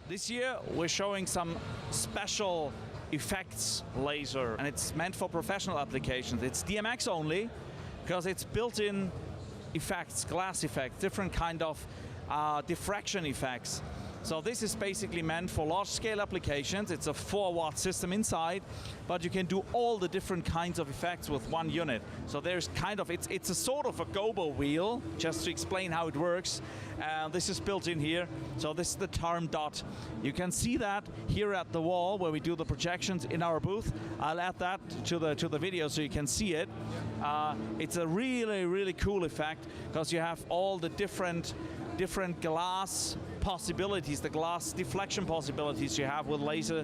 This year we're showing some special effects laser, and it's meant for professional applications. It's DMX only because it's built-in effects, glass effects, different kind of diffraction effects. So this is basically meant for large-scale applications. It's a 4-watt system inside, but you can do all the different kinds of effects with one unit. So there's kind of, it's a sort of a gobo wheel, just to explain how it works. This is built in here. So this is the tarm dot. You can see that here at the wall where we do the projections in our booth. I'll add that to the video so you can see it. It's a really, really cool effect because you have all the different glass possibilities, the glass deflection possibilities you have with laser.